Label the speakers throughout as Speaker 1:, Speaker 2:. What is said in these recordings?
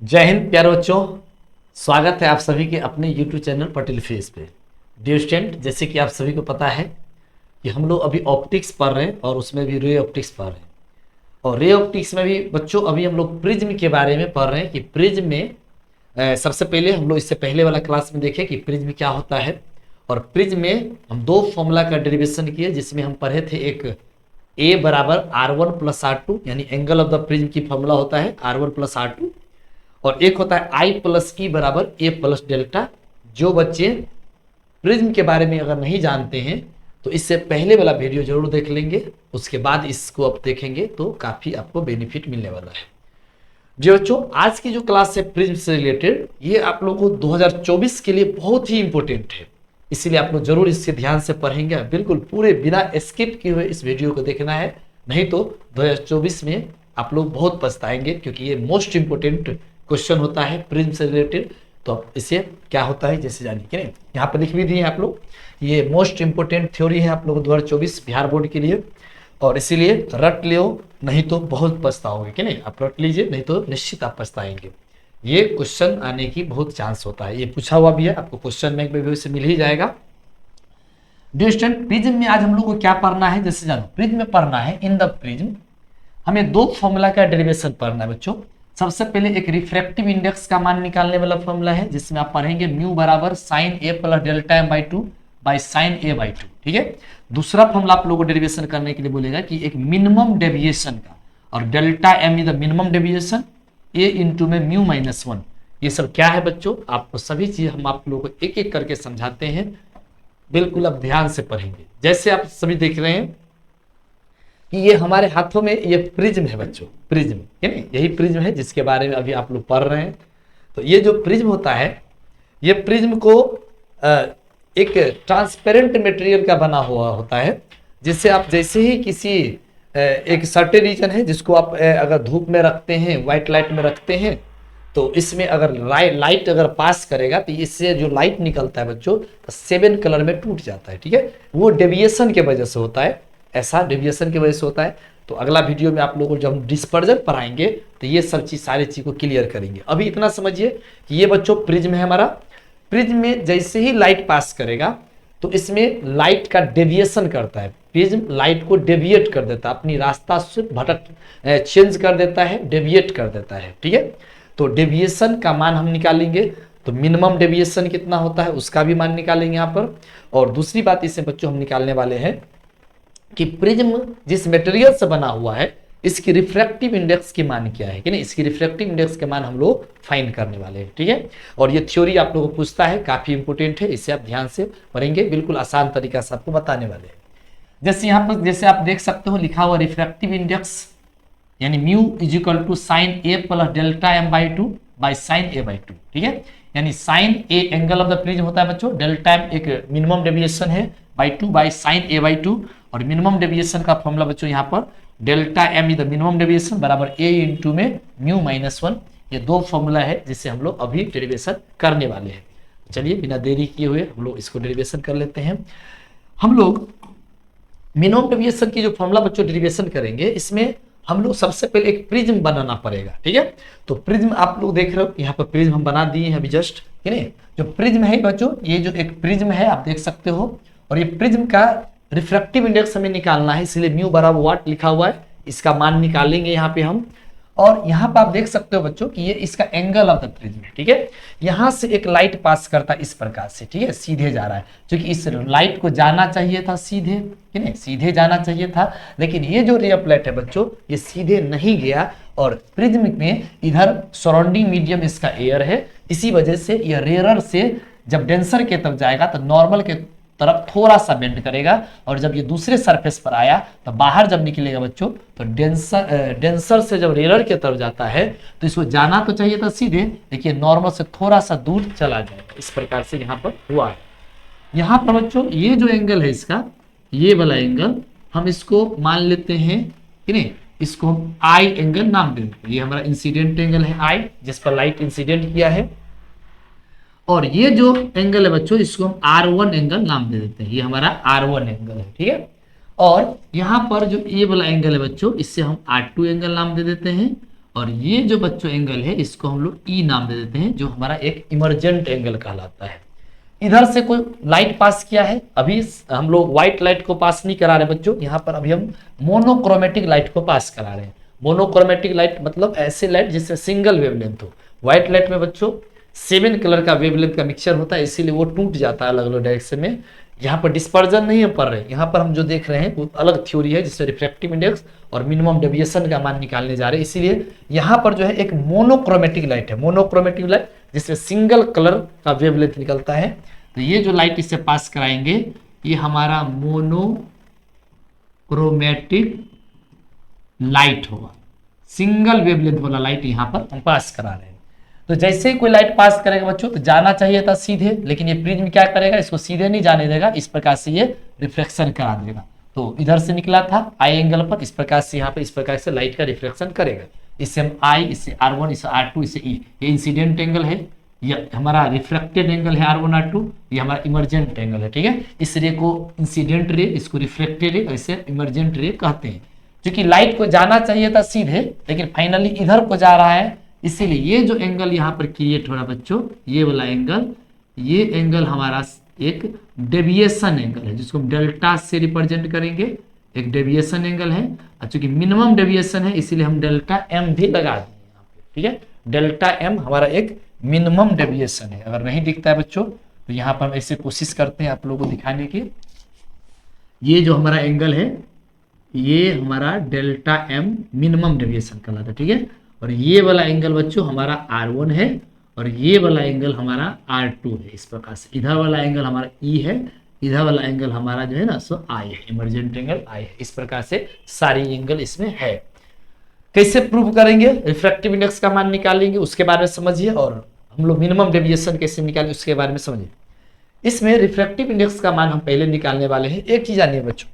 Speaker 1: जय हिंद प्यारे बच्चों। स्वागत है आप सभी के अपने YouTube चैनल पटेल फेस पे। डियर स्टूडेंट, जैसे कि आप सभी को पता है कि हम लोग अभी ऑप्टिक्स पढ़ रहे हैं और उसमें भी रे ऑप्टिक्स पढ़ रहे हैं। और रे ऑप्टिक्स में भी बच्चों अभी हम लोग प्रिज्म के बारे में पढ़ रहे हैं कि प्रिज्म में सबसे पहले हम लोग इससे पहले वाला क्लास में देखे कि प्रिज्म क्या होता है। और प्रिज्म में हम दो फॉर्मूला का डेरिवेशन किए, जिसमें हम पढ़े थे एक ए बराबर R1 प्लस R2, यानी एंगल ऑफ द प्रिज्म की फॉर्मूला होता है R1 प्लस R2, और एक होता है I प्लस ई बराबर ए प्लस डेल्टा। जो बच्चे प्रिज्म के बारे में अगर नहीं जानते हैं तो इससे पहले वाला वीडियो जरूर देख लेंगे, उसके बाद इसको आप देखेंगे तो काफ़ी आपको बेनिफिट मिलने वाला है। जी बच्चों, आज की जो क्लास है प्रिज्म से रिलेटेड, ये आप लोगों को 2024 के लिए बहुत ही इंपॉर्टेंट है, इसीलिए आप लोग जरूर इससे ध्यान से पढ़ेंगे। बिल्कुल पूरे बिना स्किप किए हुए इस वीडियो को देखना है, नहीं तो 2024 में आप लोग बहुत पछताएंगे, क्योंकि ये मोस्ट इंपोर्टेंट क्वेश्चन होता है प्रिज्म से रिलेटेड। तो अब इसे क्या होता है जैसे जानिए कि नहीं, यहाँ पर लिख भी दिए आप लोग, ये मोस्ट इंपोर्टेंट थ्योरी है आप लोग 2024 बिहार बोर्ड के लिए, और इसीलिए रट लियो, नहीं तो बहुत पछताओगे कि नहीं। आप रट लीजिए, नहीं तो निश्चित आप पछताएंगे। ये क्वेश्चन आने की बहुत चांस होता है, ये पूछा हुआ भी है, आपको क्वेश्चन बैंक में भी उसे मिल ही जाएगा। डियर स्टूडेंट, प्रिज्म में आज हम लोग को क्या पढ़ना है जैसे जानो, प्रिज्म में पढ़ना है इन द प्रिज्म हमें दो फॉर्मूला का डेरिवेशन पढ़ना है बच्चों। सबसे पहले एक रिफ्रैक्टिव इंडेक्स का मान निकालने वाला फॉर्मूला है, जिसमें आप पढ़ेंगे म्यू बराबर sine A plus delta M by 2 by sine A by 2। ठीक है। दूसरा फॉर्मूला आप लोगों को डेरिवेशन करने के लिए बोलेगा कि एक मिनिमम डेविएशन का, और delta M is the minimum deviation, A into में म्यू माइनस 1। ये सब क्या है बच्चों, आपको सभी चीज हम आप लोगों को एक एक करके समझाते हैं, बिल्कुल आप ध्यान से पढ़ेंगे। जैसे आप सभी देख रहे हैं कि ये हमारे हाथों में ये प्रिज्म है बच्चों, प्रिज्म है नहीं, यही प्रिज्म है जिसके बारे में अभी आप लोग पढ़ रहे हैं। तो ये जो प्रिज्म होता है, ये प्रिज्म को एक ट्रांसपेरेंट मटेरियल का बना हुआ होता है, जिससे आप जैसे ही किसी एक सर्टेन रीजन है जिसको आप अगर धूप में रखते हैं, व्हाइट लाइट में रखते हैं, तो इसमें अगर लाइट अगर पास करेगा तो इससे जो लाइट निकलता है बच्चों, तो 7 कलर में टूट जाता है। ठीक है, वो डेविएशन के वजह से होता है, ऐसा डेविएशन की वजह से होता है। तो अगला वीडियो में आप लोगों को जब हम डिस्पर्जन पढ़ाएंगे तो ये सब चीज सारी चीज को क्लियर करेंगे। अभी इतना समझिए कि ये बच्चों प्रिज्म है हमारा। प्रिज्म में जैसे ही लाइट पास करेगा तो इसमें लाइट का डेविएशन करता है, प्रिज्म लाइट को डेविएट कर देता है, अपनी रास्ता से भटक चेंज कर देता है, डेविएट कर देता है। ठीक है, तो डेविएशन का मान हम निकालेंगे, तो मिनिमम डेविएशन कितना होता है उसका भी मान निकालेंगे यहाँ पर। और दूसरी बात इससे बच्चों हम निकालने वाले हैं कि प्रिज्म जिस मटेरियल से बना हुआ है, इसकी रिफ्रैक्टिव इंडेक्स की मान क्या है कि नहीं, इसकी रिफ्रैक्टिव इंडेक्स के मान हम लोग फाइंड करने वाले हैं। ठीक है, और ये थ्योरी आप लोगों को पूछता है, काफी इंपोर्टेंट है, इसे आप ध्यान से पढ़ेंगे, बिल्कुल आसान तरीका से आपको बताने वाले हैं। जैसे यहाँ पर जैसे आप देख सकते हो लिखा हुआ रिफ्रैक्टिव इंडेक्स, यानी mu is equal to sine A plus delta M by 2 by sine A by 2। ठीक है, यानी sine A angle of the prism होता है बच्चों, डेल्टा एम एक मिनिमम डेविएशन है by 2 by sine A by 2, और मिनिमम डेविएशन का फॉर्मूला बच्चों यहाँ पर delta M is the minimum deviation बराबर ए इंटू में म्यू माइनस 1। ये दो फॉर्मूला है जिससे हम लोग अभी डेरिवेशन करने वाले हैं। चलिए बिना देरी किए हुए हम लोग इसको डेरिवेशन कर लेते हैं। हम लोग मिनिमम डेविएशन की जो फॉर्मूला बच्चों डेरिवेशन करेंगे, इसमें हम लोग सबसे पहले एक प्रिज्म बनाना पड़ेगा। ठीक है, तो प्रिज्म आप लोग देख रहे हो, यहाँ पर प्रिज्म हम बना दिए हैं अभी जस्ट, है नहीं। जो प्रिज्म है बच्चों, ये जो एक प्रिज्म है आप देख सकते हो, और ये प्रिज्म का रिफ्रैक्टिव इंडेक्स हमें निकालना है, इसलिए म्यू बराबर वाट लिखा हुआ है, इसका मान निकालेंगे यहाँ पे हम। और यहाँ पर आप देख सकते हो बच्चों कि ये इसका एंगल ऑफ द प्रिज्म है। ठीक है, यहाँ से एक लाइट पास करता है इस प्रकार से, ठीक है, सीधे जा रहा है, क्योंकि इस लाइट को जाना चाहिए था सीधे, ठीक है, सीधे जाना चाहिए था, लेकिन ये जो रे ऑफ लाइट है बच्चों, ये सीधे नहीं गया, और प्रिज्म में इधर सराउंडिंग मीडियम इसका एयर है, इसी वजह से ये रेयरर से जब डेंसर के तरफ जाएगा तो नॉर्मल के तरफ थोड़ा सा बेंड करेगा, और जब ये दूसरे सरफेस पर आया तो बाहर जब निकलेगा बच्चों, तो डेंसर से जब रेयरर की तरफ जाता है तो इसको जाना तो चाहिए था सीधे, लेकिन नॉर्मल से थोड़ा सा दूर चला जाएगा, इस प्रकार से यहाँ पर हुआ है। यहाँ पर बच्चों ये जो एंगल है इसका, ये वाला एंगल हम इसको मान लेते हैं कि नहीं, इसको हम आई एंगल नाम देते हैं। ये हमारा इंसिडेंट एंगल है आई, जिस पर लाइट इंसिडेंट किया है, और ये जो एंगल है बच्चों, इसको हम R1 एंगल नाम दे देते हैं, ये हमारा R1 एंगल है। ठीक है, और यहाँ पर जो ये वाला एंगल है बच्चों, इससे हम R2 एंगल नाम दे देते हैं, और ये जो बच्चों एंगल है इसको हम लोग ई नाम दे देते हैं, जो हमारा एक इमरजेंट एंगल कहलाता है। इधर से कोई लाइट पास किया है, अभी हम लोग व्हाइट लाइट को पास नहीं करा रहे बच्चों, यहाँ पर अभी हम मोनोक्रोमेटिक लाइट को पास करा रहे हैं। मोनोक्रोमेटिक लाइट मतलब ऐसे लाइट जिससे सिंगल वेवलेंथ हो। व्हाइट लाइट में बच्चों 7 कलर का वेवलेंथ का मिक्सचर होता है, इसीलिए वो टूट जाता है अलग अलग डायरेक्शन में। यहाँ पर डिस्पर्जन नहीं हम पढ़ रहे हैं, यहाँ पर हम जो देख रहे हैं वो अलग थ्योरी है, जिससे रिफ्रैक्टिव इंडेक्स और मिनिमम डेविएशन का मान निकालने जा रहे हैं। इसीलिए यहाँ पर जो है एक मोनोक्रोमेटिक लाइट है, मोनोक्रोमेटिक लाइट जिसमें सिंगल कलर का वेवलेंथ निकलता है। तो ये जो लाइट इससे पास कराएंगे ये हमारा मोनोक्रोमेटिक लाइट होगा, सिंगल वेवलेंथ वाला लाइट यहाँ पर हम पास करा रहे हैं। तो जैसे ही कोई लाइट पास करेगा बच्चों तो जाना चाहिए था सीधे, लेकिन ये प्रिज्म क्या करेगा, इसको सीधे नहीं जाने देगा, इस प्रकार से ये रिफ्लेक्शन करा देगा। तो इधर से निकला था आई एंगल पर, इस प्रकार से यहाँ पे इस प्रकार से लाइट का रिफ्लेक्शन करेगा। इससे हम आई, इससे R1, इससे R2, इससे ई, ये इंसिडेंट एंगल है, ये हमारा रिफ्लेक्टेड एंगल है R1 R2, ये हमारा इमरजेंट एंगल है। ठीक है, इस रे को इंसिडेंट रे, इसको रिफ्लेक्टेड रे, ऐसे इमरजेंट रे कहते हैं। क्योंकि लाइट को जाना चाहिए था सीधे, लेकिन फाइनली इधर को जा रहा है, इसीलिए ये जो एंगल यहाँ पर क्रिएट हो रहा है बच्चों, ये वाला एंगल, ये एंगल हमारा एक डेविएशन एंगल है, जिसको हम डेल्टा से रिप्रेजेंट करेंगे। एक डेविएशन एंगल है, और चूंकि मिनिमम डेविएशन है इसीलिए हम डेल्टा एम भी लगा देंगे यहाँ पे। ठीक है, डेल्टा एम हमारा एक मिनिमम डेविएशन है। अगर नहीं दिखता है बच्चों तो यहाँ पर हम ऐसे कोशिश करते हैं आप लोगों को दिखाने की। ये जो हमारा एंगल है ये हमारा डेल्टा एम मिनिमम डेविएशन कहलाता है। ठीक है, और ये वाला एंगल बच्चों हमारा R1 है, और ये वाला एंगल हमारा R2 है। इस प्रकार से इधर वाला एंगल हमारा E है, इधर वाला एंगल हमारा जो है ना सो I है, इमरजेंट एंगल I है। इस प्रकार से सारी एंगल इसमें है। कैसे प्रूव करेंगे, रिफ्रैक्टिव इंडेक्स का मान निकालेंगे उसके बारे में समझिए, और हम लोग मिनिमम डेविएशन कैसे निकालें उसके बारे में समझिए। इसमें रिफ्रैक्टिव इंडेक्स का मान हम पहले निकालने वाले हैं। एक चीज जानिए बच्चों,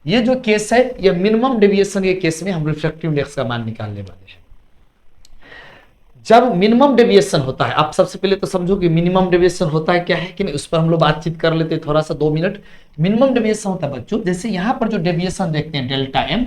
Speaker 1: ये जो केस है ये मिनिमम डेविएशन के केस में हम रिफ्रैक्टिव इंडेक्स का मान निकालने वाले हैं। जब मिनिमम डेविएशन होता है, आप सबसे पहले तो समझो कि मिनिमम डेविएशन होता है क्या है कि नहीं, उस पर हम लोग बातचीत कर लेते हैं थोड़ा सा 2 मिनट। मिनिमम डेविएशन होता है बच्चों, जैसे यहाँ पर जो डेविएशन देखते हैं डेल्टा एम,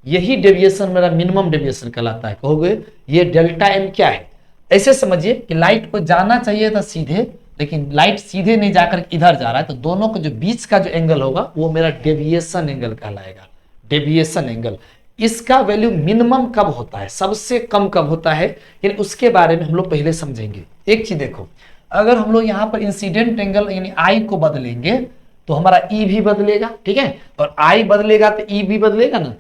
Speaker 1: यही डेविएशन मेरा मिनिमम डेविएशन कहलाता है। कहोगे ये डेल्टा एम क्या है, ऐसे समझिए कि लाइट को जाना चाहिए था सीधे, लेकिन लाइट सीधे नहीं जाकर इधर जा रहा है, तो दोनों के जो बीच का जो एंगल होगा वो मेरा डेविएशन एंगल कहलाएगा। डेविएशन एंगल, इसका वैल्यू मिनिमम कब होता है, सबसे कम कब होता है, यानी उसके बारे में हम लोग पहले समझेंगे। एक चीज देखो, अगर हम लोग यहाँ पर इंसिडेंट एंगल यानी आई को बदलेंगे तो हमारा ई भी बदलेगा। ठीक है, और आई बदलेगा तो ई भी बदलेगा ना।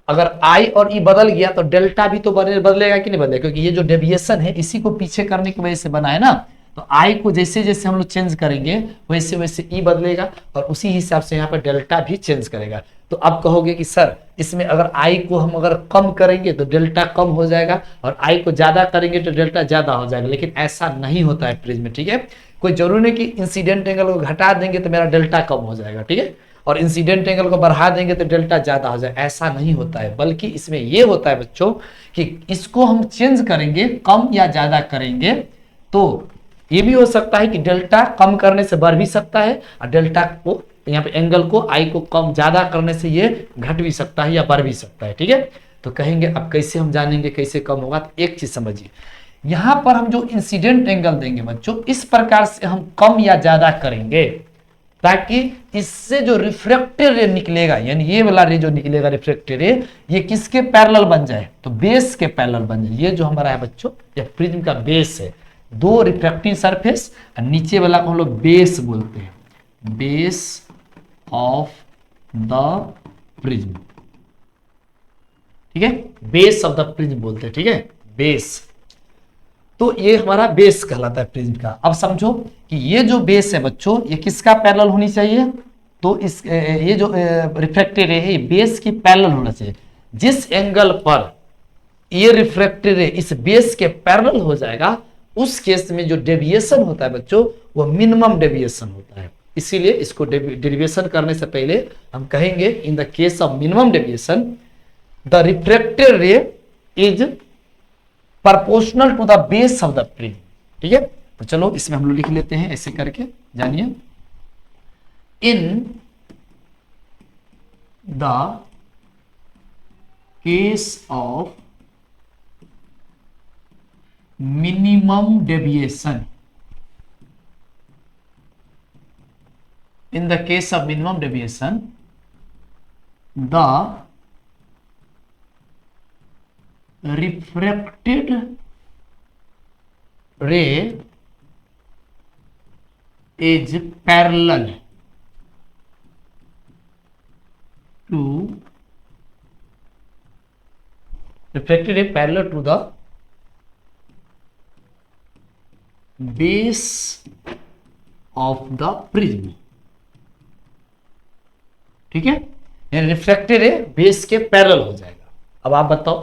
Speaker 1: अगर आई और ई बदल गया तो डेल्टा भी तो बदलेगा कि नहीं बदलेगा, क्योंकि ये जो डेविएशन है इसी को पीछे करने की वजह से बना है ना। तो आई को जैसे जैसे हम लोग चेंज करेंगे वैसे वैसे ई बदलेगा, और उसी हिसाब से यहाँ पर डेल्टा भी चेंज करेगा। तो अब कहोगे कि सर इसमें अगर आई को हम अगर कम करेंगे तो डेल्टा कम हो जाएगा, और आई को ज्यादा करेंगे तो डेल्टा ज्यादा हो जाएगा, लेकिन ऐसा नहीं होता है प्रिज्म में। ठीक है, कोई जरूरी नहीं कि इंसिडेंट एंगल को घटा देंगे तो मेरा डेल्टा कम हो जाएगा। ठीक है, और इंसिडेंट एंगल को बढ़ा देंगे तो डेल्टा ज्यादा हो जाए, ऐसा नहीं होता है। बल्कि इसमें यह होता है बच्चों कि इसको हम चेंज करेंगे, कम या ज्यादा करेंगे, तो ये भी हो सकता है कि डेल्टा कम करने से बढ़ भी सकता है, और डेल्टा को यहाँ पे एंगल को आई को कम ज्यादा करने से ये घट भी सकता है या बढ़ भी सकता है। ठीक है, तो कहेंगे अब कैसे हम जानेंगे कैसे कम होगा, तो एक चीज समझिए, यहां पर हम जो इंसिडेंट एंगल देंगे बच्चों इस प्रकार से हम कम या ज्यादा करेंगे, ताकि इससे जो रिफ्रैक्टेड रे निकलेगा, यानी ये वाला रे जो निकलेगा रिफ्रैक्टेड रे, ये किसके पैरेलल बन जाए, तो बेस के पैरेलल बन जाए। ये जो हमारा है बच्चों ये प्रिज्म का बेस है, 2 रिफ्रैक्टिंग सरफेस, और नीचे वाला को हम लोग बेस बोलते हैं, बेस ऑफ द प्रिज्म। ठीक है, बेस ऑफ द प्रिज्म बोलते हैं। ठीक है, बेस, तो ये हमारा बेस कहलाता है प्रिज्म का। अब समझो कि ये जो बेस है बच्चों ये किसका पैरेलल होनी चाहिए, तो इस ये जो रिफ्रैक्टेड रे है ये बेस की पैरेलल होना चाहिए। जिस एंगल पर ये रिफ्रैक्टेड रे इस बेस के पैरेलल हो जाएगा उस केस में जो डेविएशन होता है बच्चों वो मिनिमम डेविएशन होता है। इसीलिए इसको डेरिवेशन करने से पहले हम कहेंगे in the case of minimum deviation the refracted ray is proportional to the base of the prism. ठीक है, तो चलो इसमें हम लोग लिख लेते हैं ऐसे करके, जानिए, इन the case of minimum deviation, in the case of minimum deviation the refracted ray is parallel to the base of the prism, ठीक है, यानी रिफ्लेक्टेड रे बेस के पैरेलल हो जाएगा। अब आप बताओ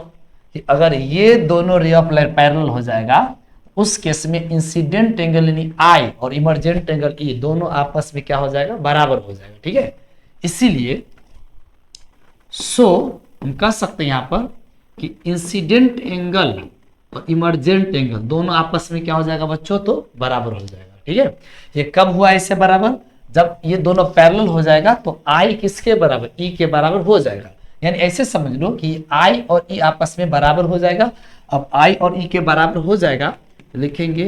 Speaker 1: कि अगर ये दोनों रे ऑफ लाइट पैरेलल हो जाएगा, उस केस में इंसिडेंट एंगल यानी आई और इमर्जेंट एंगल ई दोनों आपस में क्या हो जाएगा, बराबर हो जाएगा, ठीक है। इसीलिए हम कह सकते हैं यहां पर कि इंसिडेंट एंगल और इमर्जेंट एंगल दोनों आपस में क्या हो जाएगा बच्चों, तो बराबर हो जाएगा, ठीक है। ये कब हुआ इससे बराबर, जब ये दोनों पैरेलल हो जाएगा तो आई किसके बराबर, ई के बराबर हो जाएगा। यानी ऐसे समझ लो कि आई और ई आपस में बराबर हो जाएगा। अब आई और ई के बराबर हो जाएगा तो लिखेंगे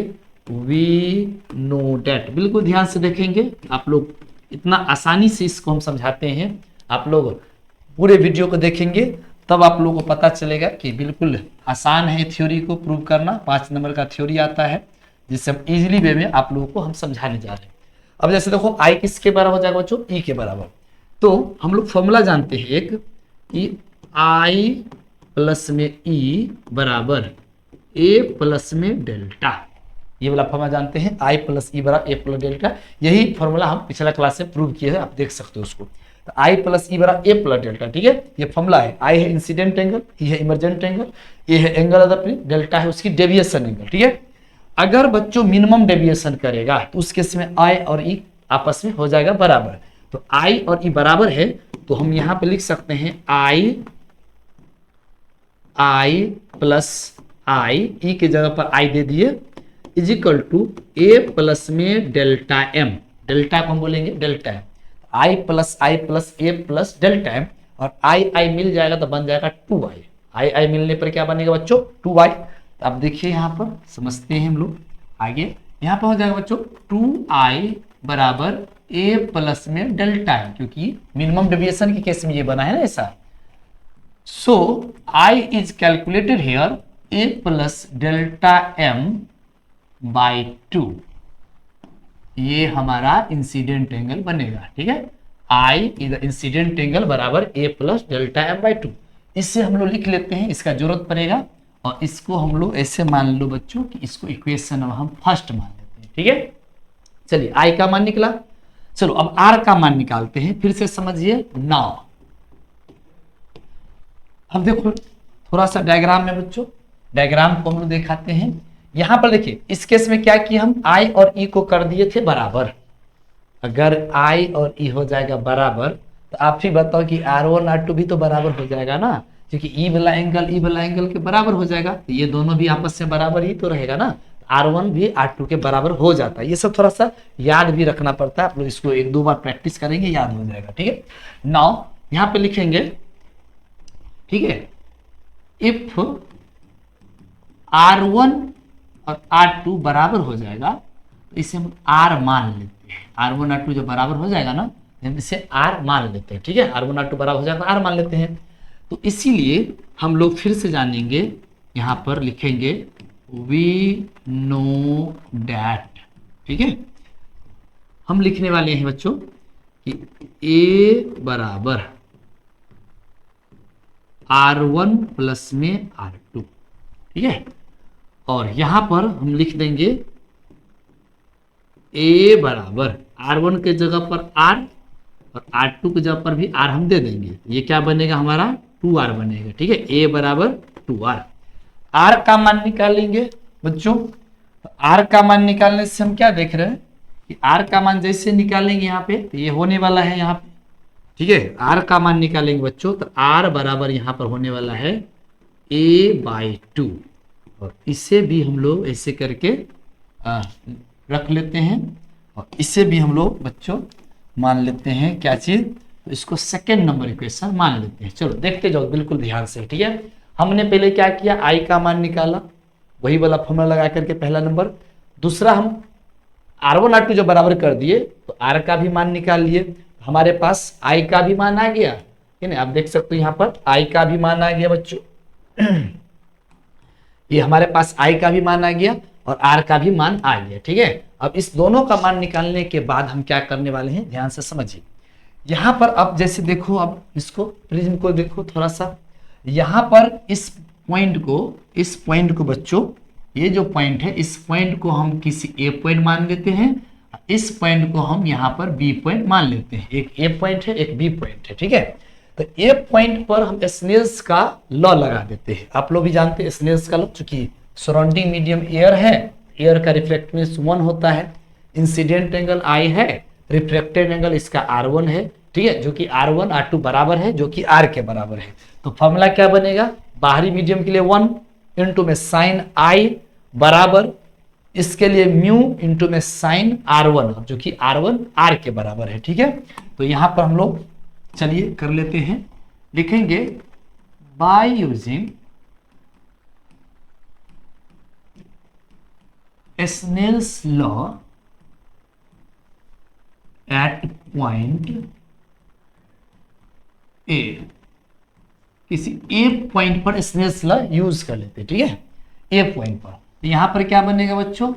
Speaker 1: वी नो डेट। बिल्कुल ध्यान से देखेंगे आप लोग, इतना आसानी से इसको हम समझाते हैं। आप लोग पूरे वीडियो को देखेंगे तब आप लोगों को पता चलेगा कि बिल्कुल आसान है थ्योरी को प्रूव करना। 5 नंबर का थ्योरी आता है जिससे हम इजीली वे में आप लोगों को हम समझाने जा रहे हैं। अब जैसे देखो आई किसके बराबर हो जाएगा बच्चों, ई के बराबर। तो हम लोग फॉर्मूला जानते हैं एक कि आई प्लस में ई बराबर ए प्लस में डेल्टा, ये वाला फॉर्मूला जानते हैं, आई प्लस ई बराबर ए प्लस डेल्टा। यही फॉर्मूला हम पिछला क्लास में प्रूव किए हैं, आप देख सकते हो उसको। तो आई प्लस ई बराबर ए प्लस डेल्टा, ठीक है, ये फॉर्मूला है। आई है इंसिडेंट एंगल, ई है इमर्जेंट एंगल, ए है angle of the plane, delta है उसकी डेविएशन एंगल, ठीक है। अगर बच्चों मिनिमम डेविएशन करेगा तो उस केस में आई और ई आपस में हो जाएगा बराबर। तो आई और ई बराबर है तो हम यहां पे लिख सकते हैं आई प्लस आई, ई की जगह पर आई दे दिए, is equal to A plus में डेल्टा एम। डेल्टा को हम बोलेंगे delta M, I plus A plus delta M, और आई आई मिल जाएगा तो बन जाएगा 2i। आई आई मिलने पर क्या बनेगा बच्चों, 2i। तो आप देखिए यहाँ पर समझते हैं हम लोग आगे। यहाँ पर हो जाएगा बच्चों 2i बराबर a प्लस में डेल्टा एम, क्योंकि मिनिमम डेविएशन के केस में ये बना है ना ऐसा। So i is calculated here a plus delta M by 2, ये हमारा इंसिडेंट एंगल बनेगा, ठीक है। i इज इंसिडेंट एंगल बराबर a plus delta M by 2। इससे हम लोग लिख लेते हैं, इसका जरूरत पड़ेगा, और इसको हम लोग ऐसे मान लो बच्चों कि इसको इक्वेशन हम फर्स्ट मान लेते हैं, ठीक है। चलिए आई का मान निकला, चलो अब आर का मान निकालते हैं। फिर से समझिए नाउ। अब देखो थोड़ा सा डायग्राम में बच्चों, डायग्राम को हम लोग दिखाते हैं। यहां पर देखिए इस केस में क्या किया, हम आई और ई को कर दिए थे बराबर। अगर आई और ई हो जाएगा बराबर तो आप ही बताओ कि R1 R2 भी तो बराबर हो जाएगा ना, क्योंकि ई वाला एंगल के बराबर हो जाएगा, तो ये दोनों भी आपस में बराबर ही तो रहेगा ना। R1 भी R2 के बराबर हो जाता है। ये सब थोड़ा सा याद भी रखना पड़ता है, आप लोग इसको 1-2 बार प्रैक्टिस करेंगे याद हो जाएगा, ठीक है। नाउ यहां पे लिखेंगे, ठीक है, इफ R1 और R2 बराबर हो जाएगा तो इसे हम R मान लेते हैं। R1 R2 जो बराबर हो जाएगा ना, हम इसे R मान लेते हैं, ठीक है। R1 R2 बराबर हो जाएगा तो R मान लेते हैं। तो इसीलिए हम लोग फिर से जानेंगे, यहां पर लिखेंगे वी नो डैट, ठीक है। हम लिखने वाले हैं बच्चों कि A बराबर R1 प्लस में R2, ठीक है। और यहां पर हम लिख देंगे A बराबर R1 के जगह पर R और R2 की जगह पर भी R हम दे देंगे। ये क्या बनेगा हमारा 2R बनेगा, ठीक है। A बराबर 2R। R का मान निकालेंगे बच्चों। तो R का मान निकालने से हम क्या देख रहे हैं कि R का मान जैसे निकालेंगे यहाँ पे तो ये होने वाला है यहाँ पे, ठीक है। R का मान निकालेंगे बच्चों तो R बराबर यहाँ पर होने वाला है A/2, और इसे भी हम लोग ऐसे करके रख लेते हैं, और इसे भी हम लोग बच्चों मान लेते हैं क्या चीज, तो इसको सेकेंड नंबर इक्वेशन मान लेते हैं। चलो देखते जाओ बिल्कुल ध्यान से, ठीक है। हमने पहले क्या किया, आई का मान निकाला, वही वाला फॉर्मूला लगा करके पहला नंबर। दूसरा हम R1 R2 जो बराबर कर दिए तो R का भी मान निकाल लिए, हमारे पास I का भी मान आ गया, ठीक है। आप देख सकते हो यहाँ पर I का भी मान आ गया बच्चों ये हमारे पास I का भी मान आ गया और R का भी मान आ गया, ठीक है। अब इस दोनों का मान निकालने के बाद हम क्या करने वाले हैं, ध्यान से समझिए। यहाँ पर अब जैसे देखो, अब इसको प्रिज्म को देखो थोड़ा सा, यहाँ पर इस पॉइंट को बच्चों, ये जो पॉइंट है इस पॉइंट को हम किसी ए पॉइंट मान लेते हैं, इस पॉइंट को हम यहाँ पर बी पॉइंट मान लेते हैं। एक ए पॉइंट है, एक बी पॉइंट है, ठीक है। तो ए पॉइंट पर हम स्नेल्स का लॉ लगा देते हैं। आप लोग भी जानते हैं स्नेल्स का लॉ, चूंकि सराउंडिंग मीडियम एयर है, एयर का रिफ्लेक्टिवनेस 1 होता है, इंसिडेंट एंगल I है, रिफ्लेक्टेड एंगल इसका R1 है, ठीक है, जो कि R1 R2 बराबर है, जो कि R के बराबर है। तो फॉर्मूला क्या बनेगा, बाहरी मीडियम के लिए 1 इंटू में साइन I बराबर इसके लिए म्यू इंटू में साइन R1, जो कि R1 R के बराबर है, ठीक है। तो यहां पर हम लोग चलिए कर लेते हैं, लिखेंगे by using Snell's law at point A, किसी ए पॉइंट पर स्नेल्स लॉ यूज कर लेते हैं, ठीक है, ए पॉइंट पर। तो यहां पर क्या बनेगा बच्चों,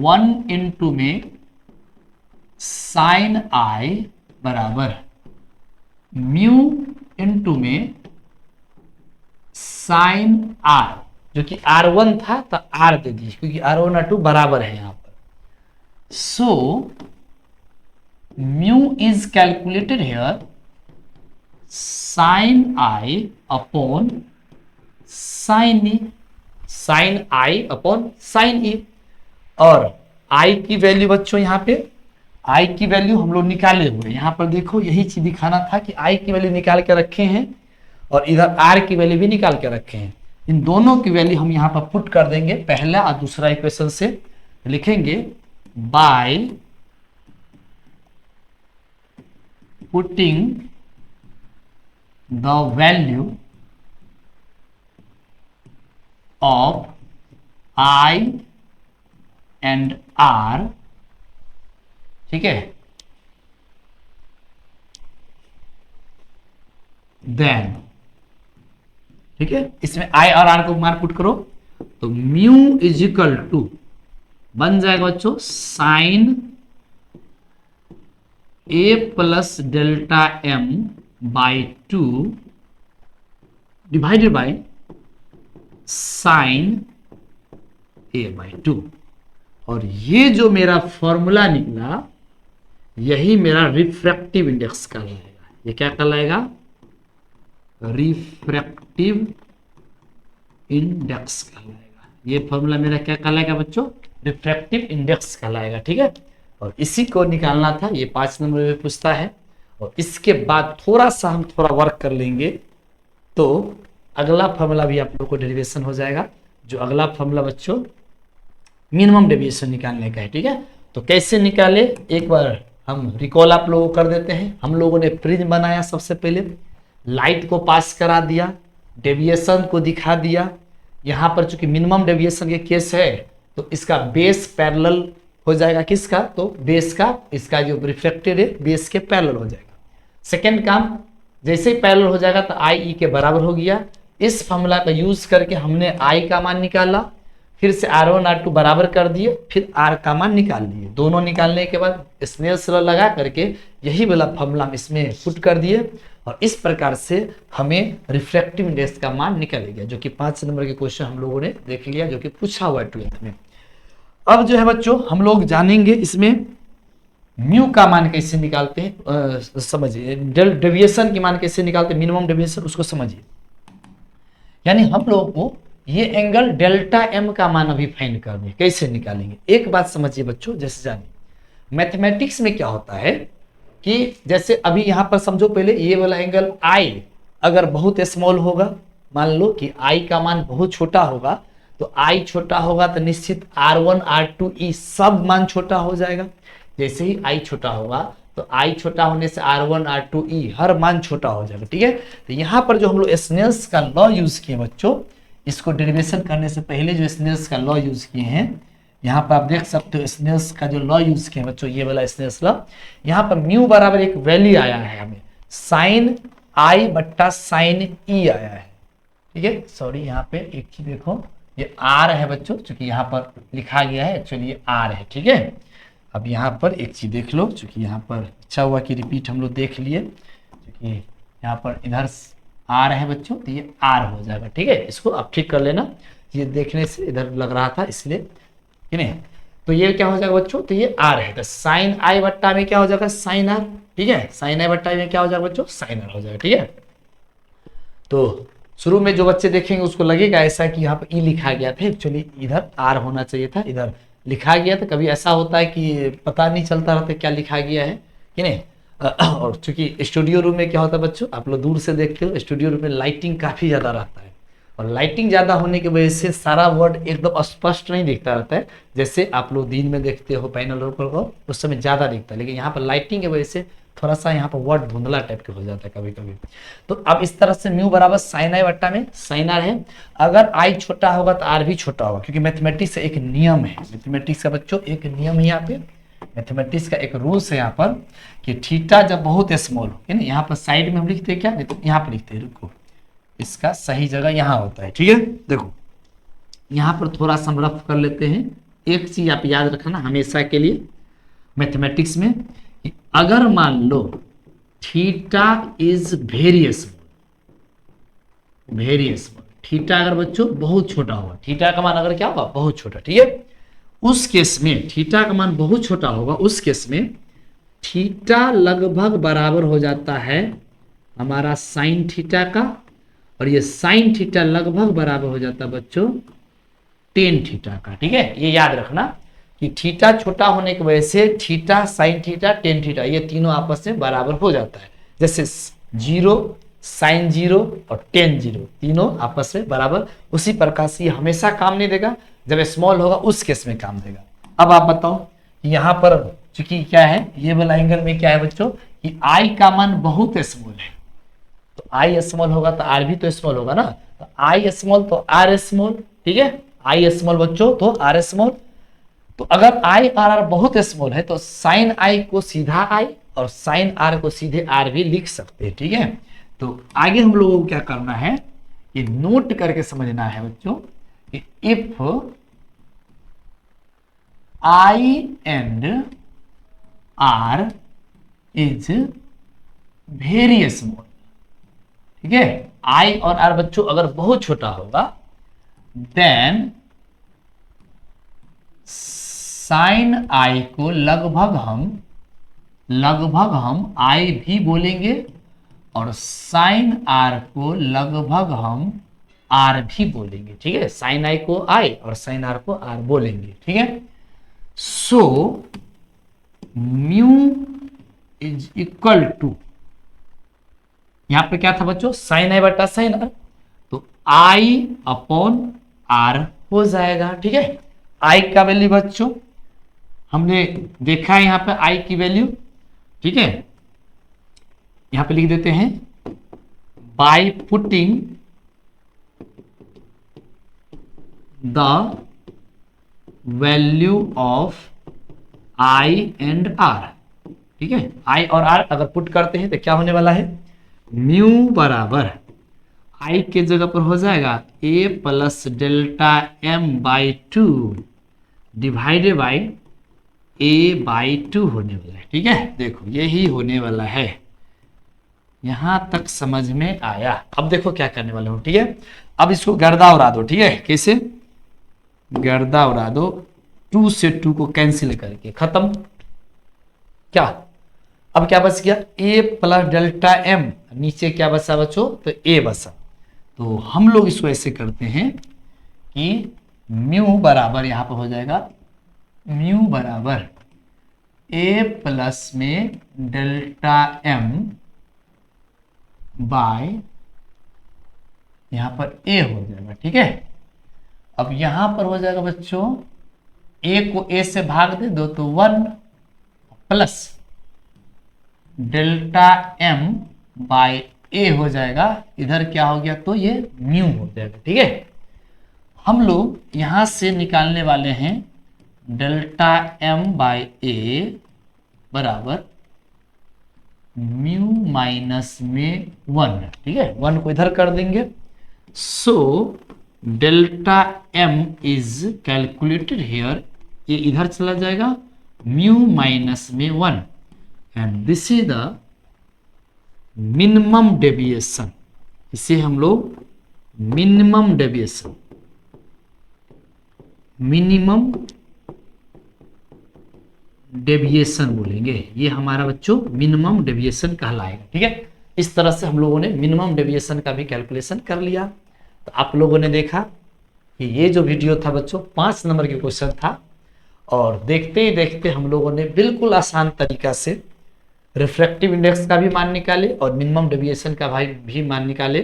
Speaker 1: 1 इंटू में साइन I बराबर म्यू इंटू में साइन R, जो कि R1 था तो R दे दीजिए, क्योंकि R1 R2 बराबर है यहां पर। So mu is calculated here sine I upon sine E, sine I upon sine E। और I की वैल्यू बच्चों, यहाँ पे I की वैल्यू हम लोग निकाले हुए, यहाँ पर देखो यही चीज दिखाना था कि I की वैल्यू निकाल के रखे हैं और इधर R की वैल्यू भी निकाल के रखे हैं। इन दोनों की वैल्यू हम यहाँ पर पुट कर देंगे, पहला और दूसरा इक्वेशन से लिखेंगे bye putting the value of I and R, ठीक है, देन, ठीक है, इसमें I और R को मान पुट करो तो म्यू इज इक्वल टू बन जाएगा बच्चों sine A plus delta M by 2 divided by sine A by 2। और ये जो मेरा फॉर्मूला निकला यही मेरा रिफ्रैक्टिव इंडेक्स कहलाएगा। ये क्या कहलाएगा, रिफ्रैक्टिव इंडेक्स कहलाएगा। ये फॉर्मूला मेरा क्या कहलाएगा बच्चों, रिफ्रैक्टिव इंडेक्स कहलाएगा, ठीक है। और इसी को निकालना था, ये 5 नंबर में पूछता है। और इसके बाद थोड़ा सा हम थोड़ा वर्क कर लेंगे तो अगला फॉर्मूला भी आप लोग को डेरिवेशन हो जाएगा। जो अगला फॉर्मूला बच्चों मिनिमम डेविएशन निकालने का है, ठीक है। तो कैसे निकाले, एक बार हम रिकॉल आप लोगों को कर देते हैं। हम लोगों ने प्रिज्म बनाया, सबसे पहले लाइट को पास करा दिया, डेविएशन को दिखा दिया। यहाँ पर चूंकि मिनिमम डेविएशन के केस है तो इसका बेस पैरेलल हो जाएगा, किसका, तो बेस का, इसका जो रिफ्लेक्टेड है बेस के पैरेलल हो जाएगा। सेकेंड काम, जैसे ही पैरेलल हो जाएगा तो आई ई के बराबर हो गया। इस फॉर्मूला का यूज करके हमने I का मान निकाला, फिर से R1 R2 बराबर कर दिए, फिर R का मान निकाल लिए। दोनों निकालने के बाद स्नेल्स लॉ लगा करके यही वाला फॉर्मूला हम इसमें पुट कर दिए और इस प्रकार से हमें रिफ्रैक्टिव इंडेक्स का मान निकल गया, जो कि 5 नंबर के क्वेश्चन हम लोगों ने देख लिया, जो कि पूछा हुआ है 12th में। अब जो है बच्चों हम लोग जानेंगे इसमें म्यू का मान कैसे निकालते हैं, समझिए डेविएशन की मान कैसे निकालते हैं, मिनिमम डेविएशन, उसको समझिए। यानी हम लोगों को ये एंगल डेल्टा एम का मान अभी फाइंड करना है, कैसे निकालेंगे। एक बात समझिए बच्चों, जैसे जानिए मैथमेटिक्स में क्या होता है कि जैसे अभी यहां पर समझो, पहले ये वाला एंगल I अगर बहुत स्मॉल होगा, मान लो कि I का मान बहुत छोटा होगा, तो I छोटा होगा तो निश्चित R1 R2 E सब मान छोटा हो जाएगा। जैसे ही I छोटा होगा तो I छोटा होने से R1 R2 E हर मान छोटा हो जाएगा, ठीक है। तो यहाँ पर जो हम लोग स्नेल्स का लॉ यूज किए बच्चों, इसको डेरिवेशन करने से पहले जो स्नेल्स का लॉ यूज किए हैं, यहाँ पर आप देख सकते हो स्नेल्स का जो लॉ यूज किए हैं बच्चों, ये वाला स्नेल्स लॉ, यहाँ पर म्यू बराबर एक वैल्यू आया है हमें साइन आई बट्टा साइन ई आया है, ठीक है। सॉरी यहाँ पे एक चीज देखो, ये आर है बच्चों, चूंकि यहाँ पर लिखा गया है एक्चुअली ये आर है, ठीक है। अब यहाँ पर एक चीज देख लो, चूंकि यहाँ पर अच्छा हुआ कि रिपीट हम लोग देख लिए, क्योंकि यहाँ पर इधर आर है बच्चों, तो ये आर हो जाएगा, ठीक है। इसको आप ठीक कर लेना, ये देखने से इधर लग रहा था इसलिए, ठीक है। तो ये क्या हो जाएगा बच्चों, तो ये आर है, तो साइन आई बट्टा में क्या हो जाएगा साइन आर, ठीक है। साइन आई बट्टा में क्या हो जाएगा बच्चों, साइन आर हो जाएगा, ठीक है। तो शुरू में जो बच्चे देखेंगे उसको लगेगा ऐसा कि यहाँ पर ई लिखा गया था, एक्चुअली इधर आर होना चाहिए था, इधर लिखा गया था। कभी ऐसा होता है कि पता नहीं चलता रहता क्या लिखा गया है कि नहीं। और चूंकि स्टूडियो रूम में क्या होता है बच्चों, आप लोग दूर से देखते हो, स्टूडियो रूम में लाइटिंग काफ़ी ज़्यादा रहता है, और लाइटिंग ज़्यादा होने की वजह से सारा वर्ड एकदम स्पष्ट नहीं दिखता रहता है, जैसे आप लोग दिन में देखते हो पैनल पर उस समय ज़्यादा दिखता है, लेकिन यहाँ पर लाइटिंग की वजह से थोड़ा सा यहाँ पर वर्ड धुंधला टाइप के हो जाता है कभी कभी। तो अब इस तरह से म्यू बराबर साइन आई बट्टा में साइन आर है। अगर आई छोटा होगा तो आर भी छोटा होगा, क्योंकि मैथमेटिक्स एक नियम है, मैथमेटिक्स का बच्चों एक नियम है, यहाँ पे मैथमेटिक्स का एक रूल्स है यहाँ पर कि थीटा जब बहुत स्मॉल हो, ना यहाँ पर साइड में हम लिखते हैं क्या, नहीं तो यहाँ पर लिखते हैं, रुको इसका सही जगह यहाँ होता है, ठीक है। देखो यहाँ पर थोड़ा सा हम रफ कर लेते हैं। एक चीज आप याद रखना हमेशा के लिए मैथमेटिक्स में, कि अगर मान लो theta is very small, theta अगर बच्चों बहुत छोटा होगा, थीटा का मान अगर क्या होगा बहुत छोटा, ठीक है, उस केस में थीटा का मान बहुत छोटा होगा, उस केस में थीटा लगभग बराबर हो जाता है हमारा साइन थीटा का, और ये साइन थीटा लगभग बराबर हो जाता है बच्चों टेन थीटा का, ठीक है। ये याद रखना कि थीटा छोटा होने की वजह से theta sine theta tan theta ये तीनों आपस में बराबर हो जाता है, जैसे जीरो साइन जीरो और टेन जीरो तीनों आपस में बराबर। उसी प्रकार से ये हमेशा काम नहीं देगा, जब स्मॉल होगा उस केस में काम देगा। अब आप बताओ यहाँ पर चूंकि क्या है, ये वाला एंगल में क्या है बच्चों कि आई का मान बहुत स्मॉल है, तो आई स्मॉल होगा तो आर भी तो स्मॉल होगा ना, तो आई स्मॉल तो आर स्मॉल, ठीक है। आई स्मॉल बच्चों तो आर स्मॉल, तो अगर आई और आर बहुत स्मॉल है तो साइन आई को सीधा आई और साइन आर को सीधे आर भी लिख सकते हैं, ठीक है। तो आगे हम लोगों को क्या करना है, ये नोट करके समझना है बच्चों कि if I and R is very small, ठीक है, आई और आर बच्चों अगर बहुत छोटा होगा, देन साइन आई को लगभग हम आई भी बोलेंगे और साइन आर को लगभग हम आर भी बोलेंगे, ठीक है। साइन आई को आई और साइन आर को आर बोलेंगे, ठीक है। So mu is equal to, यहां पे क्या था बच्चों साइन आई बटा साइन आर, तो आई अपॉन आर हो जाएगा, ठीक है। आई का वैल्यू बच्चों हमने देखा है यहाँ पे आई की वैल्यू, ठीक है। यहां पे लिख देते हैं by putting the value of I and R, ठीक है। आई और आर अगर पुट करते हैं तो क्या होने वाला है, म्यू बराबर आई के जगह पर हो जाएगा A plus delta M by two divided by A by two होने वाला है, ठीक है। देखो यही होने वाला है, यहां तक समझ में आया। अब देखो क्या करने वाले हो, ठीक है। अब इसको गर्दा उड़ा दो, ठीक है। कैसे गर्दा उड़ा दो, 2 से 2 को कैंसिल करके खत्म। क्या अब क्या बच गया, ए प्लस डेल्टा एम, नीचे क्या बचा बच्चों, तो ए बचा। तो हम लोग इसको ऐसे करते हैं कि म्यू बराबर यहां पर हो जाएगा म्यू बराबर ए प्लस में डेल्टा एम बाय यहां पर ए हो जाएगा, ठीक है। अब यहां पर हो जाएगा बच्चों ए को ए से भाग दे दो तो 1 प्लस डेल्टा एम बाय ए हो जाएगा, इधर क्या हो गया तो ये म्यू हो जाएगा, ठीक है। हम लोग यहां से निकालने वाले हैं डेल्टा m बाई ए बराबर म्यू माइनस में 1, ठीक है, 1 को इधर कर देंगे। So delta m is calculated here, ये इधर चला जाएगा, म्यू माइनस में 1 and this is the minimum deviation, इसे हम लोग मिनिमम डेविएशन, मिनिमम डेविएशन बोलेंगे, ये हमारा बच्चों मिनिमम डेविएशन कहलाएगा, ठीक है। इस तरह से हम लोगों ने मिनिमम डेविएशन का भी कैलकुलेशन कर लिया। तो आप लोगों ने देखा कि ये जो वीडियो था बच्चों 5 नंबर के क्वेश्चन था, और देखते ही देखते हम लोगों ने बिल्कुल आसान तरीका से रिफ्रैक्टिव इंडेक्स का भी मान निकाले और मिनिमम डेविएशन का भी मान निकाले।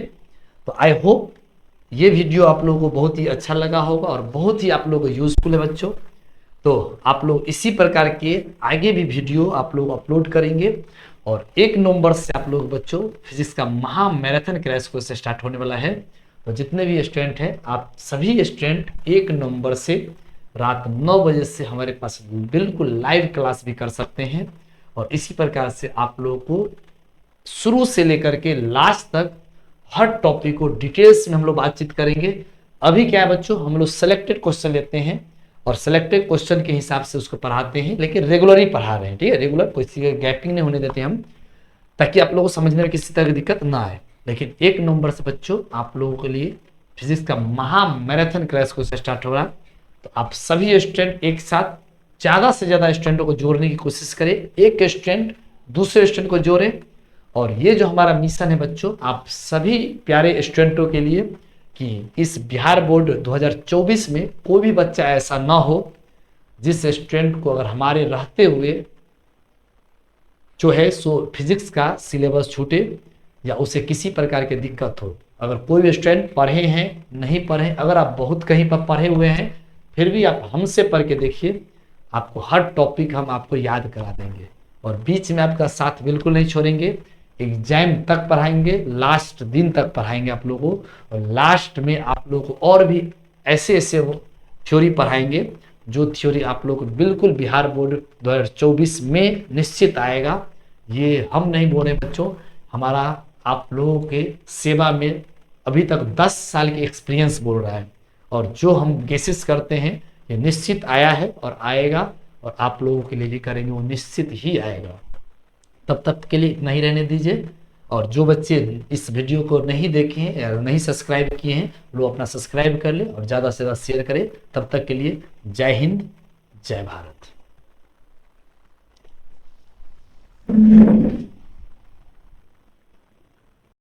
Speaker 1: तो आई होप ये वीडियो आप लोगों को बहुत ही अच्छा लगा होगा और बहुत ही आप लोगों को यूजफुल है बच्चों। तो आप लोग इसी प्रकार के आगे भी वीडियो आप लोग अपलोड करेंगे, और 1 नवंबर से आप लोग बच्चों फिजिक्स का महा मैराथन क्रैश कोर्स स्टार्ट होने वाला है। तो जितने भी स्टूडेंट हैं, आप सभी स्टूडेंट 1 नवंबर से रात 9 बजे से हमारे पास बिल्कुल लाइव क्लास भी कर सकते हैं, और इसी प्रकार से आप लोगों को शुरू से लेकर के लास्ट तक हर टॉपिक को डिटेल्स में हम लोग बातचीत करेंगे। अभी क्या है बच्चों, हम लोग सेलेक्टेड क्वेश्चन लेते हैं और सेलेक्टेड क्वेश्चन के हिसाब से उसको पढ़ाते हैं, लेकिन रेगुलर ही पढ़ा रहे हैं, ठीक है, रेगुलर, कोई सी गैपिंग नहीं होने देते हम, ताकि आप लोगों को समझने में किसी तरह की दिक्कत ना आए। लेकिन 1 नवंबर से बच्चों आप लोगों के लिए फिजिक्स का महा मैराथन क्रैश कोर्स स्टार्ट हो रहा है। तो आप सभी स्टूडेंट एक साथ ज़्यादा से ज़्यादा स्टूडेंटों को जोड़ने की कोशिश करें, एक स्टूडेंट दूसरे स्टूडेंट को जोड़े। और ये जो हमारा मिशन है बच्चों, आप सभी प्यारे स्टूडेंटों के लिए, कि इस बिहार बोर्ड 2024 में कोई भी बच्चा ऐसा ना हो जिस स्टूडेंट को अगर हमारे रहते हुए जो है सो फिजिक्स का सिलेबस छूटे या उसे किसी प्रकार की दिक्कत हो। अगर कोई भी स्टूडेंट पढ़े हैं, नहीं पढ़े, अगर आप बहुत कहीं पर पढ़े हुए हैं, फिर भी आप हमसे पढ़ के देखिए, आपको हर टॉपिक हम आपको याद करा देंगे, और बीच में आपका साथ बिल्कुल नहीं छोड़ेंगे। एग्जाम तक पढ़ाएंगे, लास्ट दिन तक पढ़ाएंगे आप लोगों को, और लास्ट में आप लोगों को और भी ऐसे ऐसे थ्योरी पढ़ाएंगे जो थ्योरी आप लोग को बिल्कुल बिहार बोर्ड 2024 में निश्चित आएगा। ये हम नहीं बोल रहे बच्चों, हमारा आप लोगों के सेवा में अभी तक 10 साल की एक्सपीरियंस बोल रहा है, और जो हम गेसेस करते हैं ये निश्चित आया है और आएगा, और आप लोगों के लिए भी करेंगे वो निश्चित ही आएगा। तब तक के लिए नहीं रहने दीजिए, और जो बच्चे इस वीडियो को नहीं देखे हैं या नहीं सब्सक्राइब किए हैं, वो अपना सब्सक्राइब कर ले और ज़्यादा से ज़्यादा शेयर करें। तब तक के लिए जय हिंद, जय भारत।